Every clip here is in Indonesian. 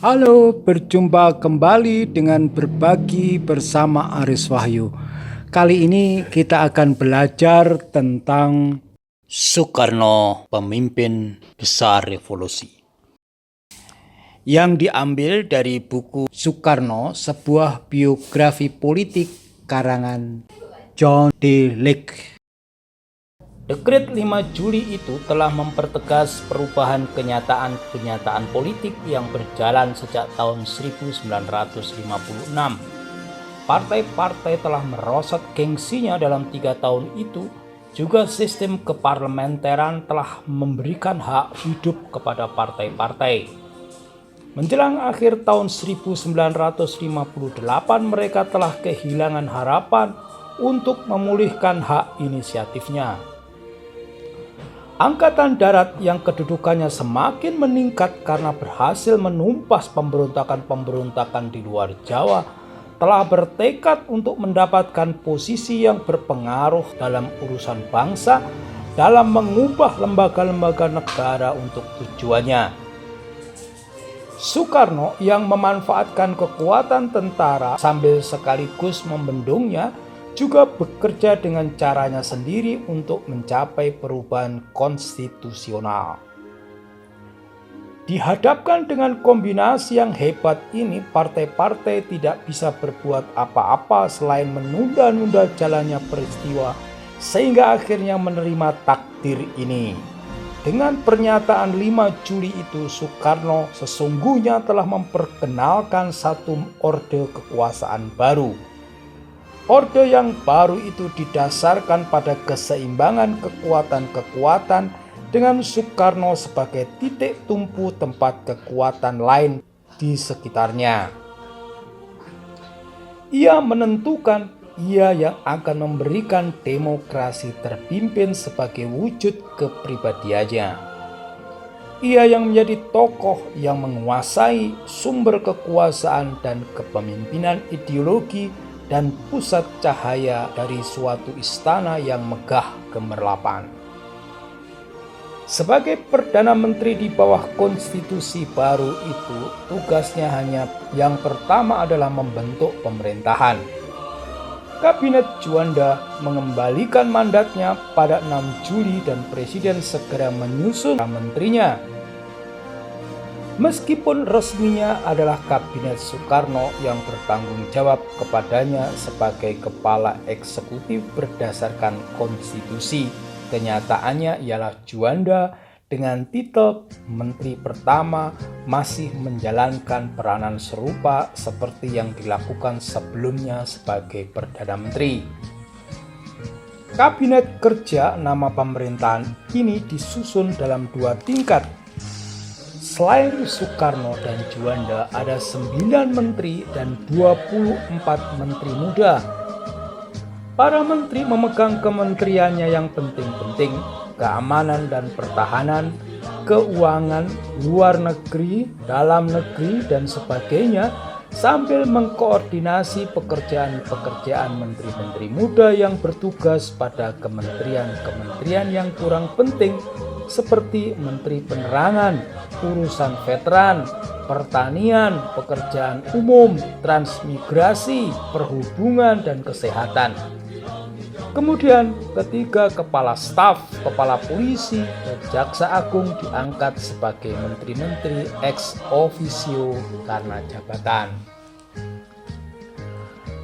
Halo, berjumpa kembali dengan berbagi bersama Aris Wahyu. Kali ini kita akan belajar tentang Soekarno, pemimpin besar revolusi. yang diambil dari buku Soekarno, sebuah biografi politik karangan John D. Lake. Dekret 5 Juli itu telah mempertegas perubahan kenyataan-kenyataan politik yang berjalan sejak tahun 1956. Partai-partai telah merosot gengsinya dalam 3 tahun itu. Juga sistem keparlementaran telah memberikan hak hidup kepada partai-partai. Menjelang akhir tahun 1958 mereka telah kehilangan harapan untuk memulihkan hak inisiatifnya. Angkatan Darat yang kedudukannya semakin meningkat karena berhasil menumpas pemberontakan-pemberontakan di luar Jawa telah bertekad untuk mendapatkan posisi yang berpengaruh dalam urusan bangsa dalam mengubah lembaga-lembaga negara untuk tujuannya. Soekarno yang memanfaatkan kekuatan tentara sambil sekaligus membendungnya juga bekerja dengan caranya sendiri untuk mencapai perubahan konstitusional. Dihadapkan dengan kombinasi yang hebat ini, partai-partai tidak bisa berbuat apa-apa selain menunda-nunda jalannya peristiwa sehingga akhirnya menerima takdir ini. Dengan pernyataan 5 Juli itu, Soekarno sesungguhnya telah memperkenalkan satu orde kekuasaan baru. Orde yang baru itu didasarkan pada keseimbangan kekuatan-kekuatan dengan Soekarno sebagai titik tumpu tempat kekuatan lain di sekitarnya. Ia menentukan ia yang akan memberikan demokrasi terpimpin sebagai wujud kepribadiannya. Ia yang menjadi tokoh yang menguasai sumber kekuasaan dan kepemimpinan ideologi dan pusat cahaya dari suatu istana yang megah gemerlapan. Sebagai Perdana Menteri di bawah konstitusi baru itu, tugasnya hanya yang pertama adalah membentuk pemerintahan. Kabinet Juanda mengembalikan mandatnya pada 6 Juli dan Presiden segera menyusun menterinya. Meskipun resminya adalah Kabinet Soekarno yang bertanggung jawab kepadanya sebagai kepala eksekutif berdasarkan konstitusi, kenyataannya ialah Juanda dengan titel Menteri Pertama masih menjalankan peranan serupa seperti yang dilakukan sebelumnya sebagai Perdana Menteri. Kabinet Kerja nama pemerintahan ini disusun dalam 2 tingkat. Selain Soekarno dan Juanda, ada 9 menteri dan 24 menteri muda. Para menteri memegang kementeriannya yang penting-penting, keamanan dan pertahanan, keuangan, luar negeri, dalam negeri, dan sebagainya, sambil mengkoordinasi pekerjaan-pekerjaan menteri-menteri muda yang bertugas pada kementerian-kementerian yang kurang penting, seperti Menteri Penerangan, urusan veteran, pertanian, pekerjaan umum, transmigrasi, perhubungan, dan kesehatan. Kemudian ketiga kepala staf, kepala polisi, dan jaksa agung diangkat sebagai menteri-menteri ex officio karena jabatan.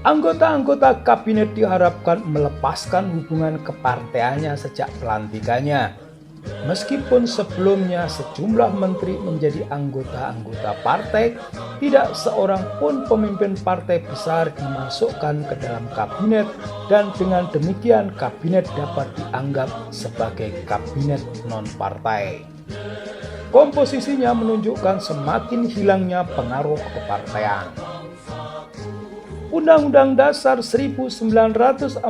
Anggota-anggota kabinet diharapkan melepaskan hubungan keparteannya sejak pelantikannya. Meskipun sebelumnya sejumlah menteri menjadi anggota-anggota partai, tidak seorang pun pemimpin partai besar dimasukkan ke dalam kabinet dan dengan demikian kabinet dapat dianggap sebagai kabinet non-partai. Komposisinya menunjukkan semakin hilangnya pengaruh kepartean. Undang-Undang Dasar 1945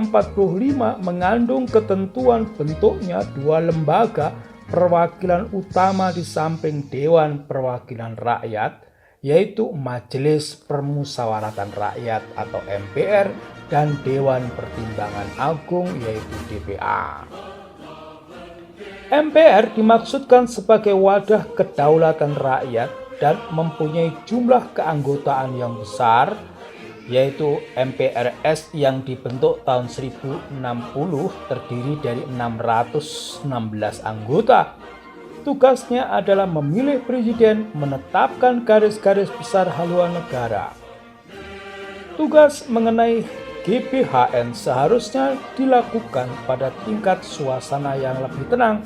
mengandung ketentuan bentuknya 2 lembaga perwakilan utama di samping Dewan Perwakilan Rakyat, yaitu Majelis Permusyawaratan Rakyat atau MPR dan Dewan Pertimbangan Agung yaitu DPA. MPR dimaksudkan sebagai wadah kedaulatan rakyat dan mempunyai jumlah keanggotaan yang besar, yaitu MPRS yang dibentuk tahun 1060 terdiri dari 616 anggota. Tugasnya adalah memilih presiden, menetapkan garis-garis besar haluan negara. Tugas mengenai GBHN seharusnya dilakukan pada tingkat suasana yang lebih tenang,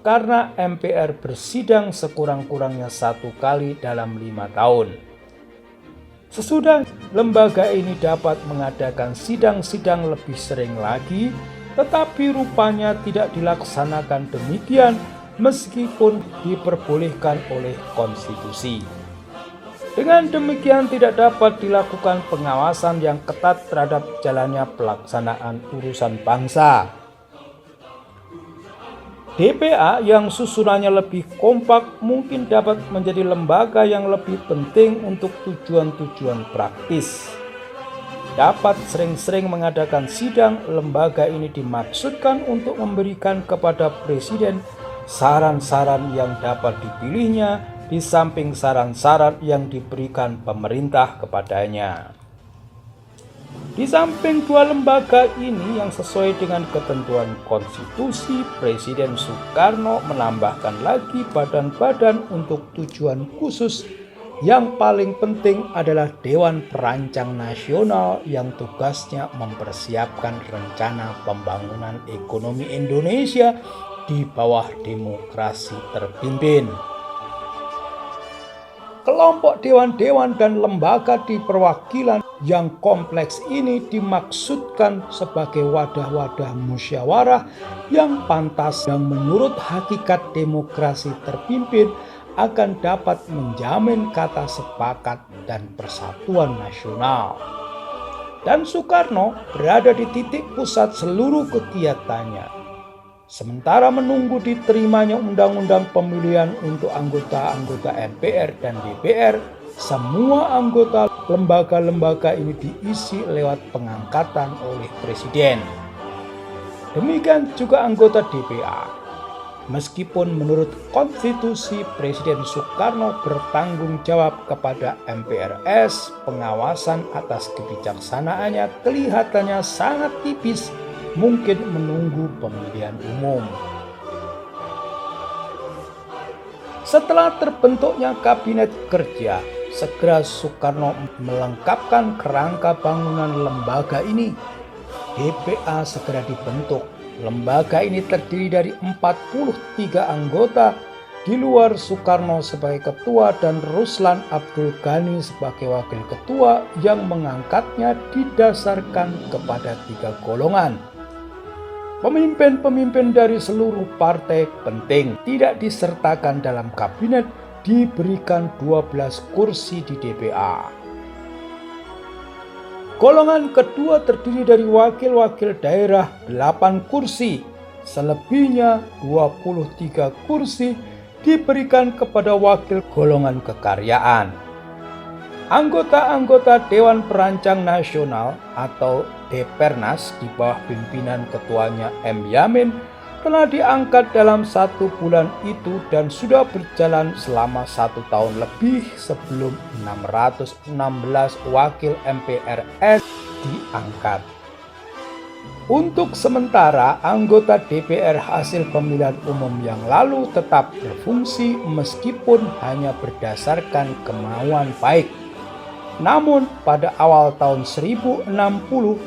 karena MPR bersidang sekurang-kurangnya 1 kali dalam 5 tahun. Sesudah lembaga ini dapat mengadakan sidang-sidang lebih sering lagi, tetapi rupanya tidak dilaksanakan demikian meskipun diperbolehkan oleh konstitusi. Dengan demikian tidak dapat dilakukan pengawasan yang ketat terhadap jalannya pelaksanaan urusan bangsa. DPA yang susunannya lebih kompak mungkin dapat menjadi lembaga yang lebih penting untuk tujuan-tujuan praktis. Dapat sering-sering mengadakan sidang. Lembaga ini dimaksudkan untuk memberikan kepada presiden saran-saran yang dapat dipilihnya di samping saran-saran yang diberikan pemerintah kepadanya. Di samping dua lembaga ini yang sesuai dengan ketentuan konstitusi, Presiden Soekarno menambahkan lagi badan-badan untuk tujuan khusus. Yang paling penting adalah Dewan Perancang Nasional yang tugasnya mempersiapkan rencana pembangunan ekonomi Indonesia di bawah demokrasi terpimpin. Kelompok dewan-dewan dan lembaga di perwakilan yang kompleks ini dimaksudkan sebagai wadah-wadah musyawarah yang pantas dan menurut hakikat demokrasi terpimpin akan dapat menjamin kata sepakat dan persatuan nasional. Dan Soekarno berada di titik pusat seluruh kegiatannya. Sementara menunggu diterimanya undang-undang pemilihan untuk anggota-anggota MPR dan DPR, semua anggota lembaga-lembaga ini diisi lewat pengangkatan oleh presiden. Demikian juga anggota DPA. Meskipun menurut konstitusi Presiden Soekarno bertanggung jawab kepada MPRS, pengawasan atas kebijaksanaannya kelihatannya sangat tipis, mungkin menunggu pemilihan umum. Setelah terbentuknya kabinet kerja, segera Soekarno melengkapkan kerangka bangunan lembaga ini. DPA segera dibentuk. Lembaga ini terdiri dari 43 anggota, di luar Soekarno sebagai ketua dan Ruslan Abdul Ghani sebagai wakil ketua yang mengangkatnya didasarkan kepada 3 golongan. Pemimpin-pemimpin dari seluruh partai penting tidak disertakan dalam kabinet diberikan 12 kursi di DPA. Golongan kedua terdiri dari wakil-wakil daerah 8 kursi, selebihnya 23 kursi diberikan kepada wakil golongan kekaryaan. Anggota-anggota Dewan Perancang Nasional atau Depernas di bawah pimpinan ketuanya M. Yamin telah diangkat dalam 1 bulan itu dan sudah berjalan selama 1 tahun lebih sebelum 616 wakil MPRS diangkat. Untuk sementara, anggota DPR hasil pemilihan umum yang lalu tetap berfungsi meskipun hanya berdasarkan kemauan baik. Namun pada awal tahun 1060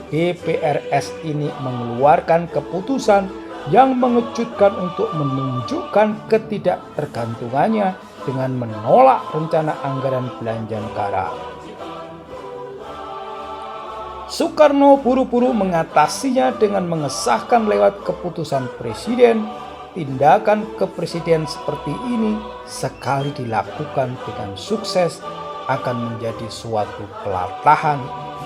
DPRS ini mengeluarkan keputusan yang mengejutkan untuk menunjukkan ketidaktergantungannya dengan menolak rencana anggaran belanja negara. Soekarno buru-buru mengatasinya dengan mengesahkan lewat keputusan presiden. Tindakan kepresiden seperti ini sekali dilakukan dengan sukses akan menjadi suatu kelatahan,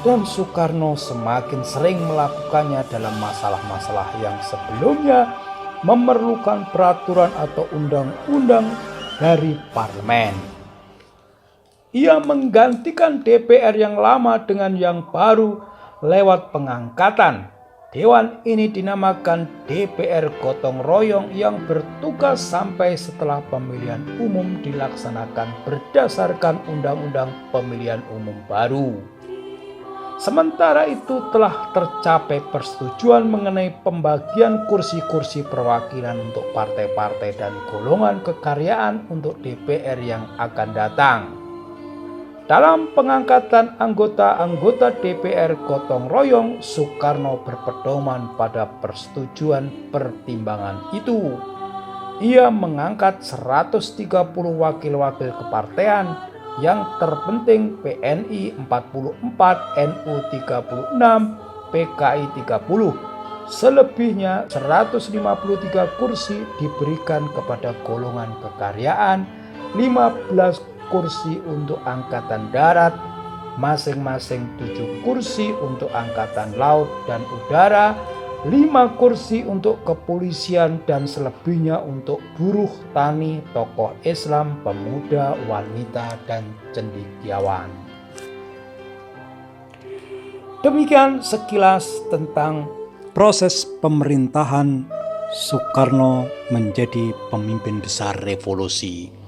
dan Soekarno semakin sering melakukannya dalam masalah-masalah yang sebelumnya memerlukan peraturan atau undang-undang dari parlemen. Ia menggantikan DPR yang lama dengan yang baru lewat pengangkatan. Dewan ini dinamakan DPR Gotong Royong yang bertugas sampai setelah pemilihan umum dilaksanakan berdasarkan Undang-Undang Pemilihan Umum baru. Sementara itu telah tercapai persetujuan mengenai pembagian kursi-kursi perwakilan untuk partai-partai dan golongan kekaryaan untuk DPR yang akan datang. Dalam pengangkatan anggota-anggota DPR Gotong Royong, Soekarno berpedoman pada persetujuan pertimbangan itu. Ia mengangkat 130 wakil-wakil kepartean, yang terpenting PNI 44, NU 36, PKI 30. Selebihnya 153 kursi diberikan kepada golongan kekaryaan, 15 kursi untuk angkatan darat, masing-masing 7 kursi untuk angkatan laut dan udara, 5 kursi untuk kepolisian, dan selebihnya untuk buruh, tani, tokoh Islam, pemuda, wanita, dan cendekiawan. Demikian sekilas tentang Proses pemerintahan Soekarno menjadi pemimpin besar revolusi.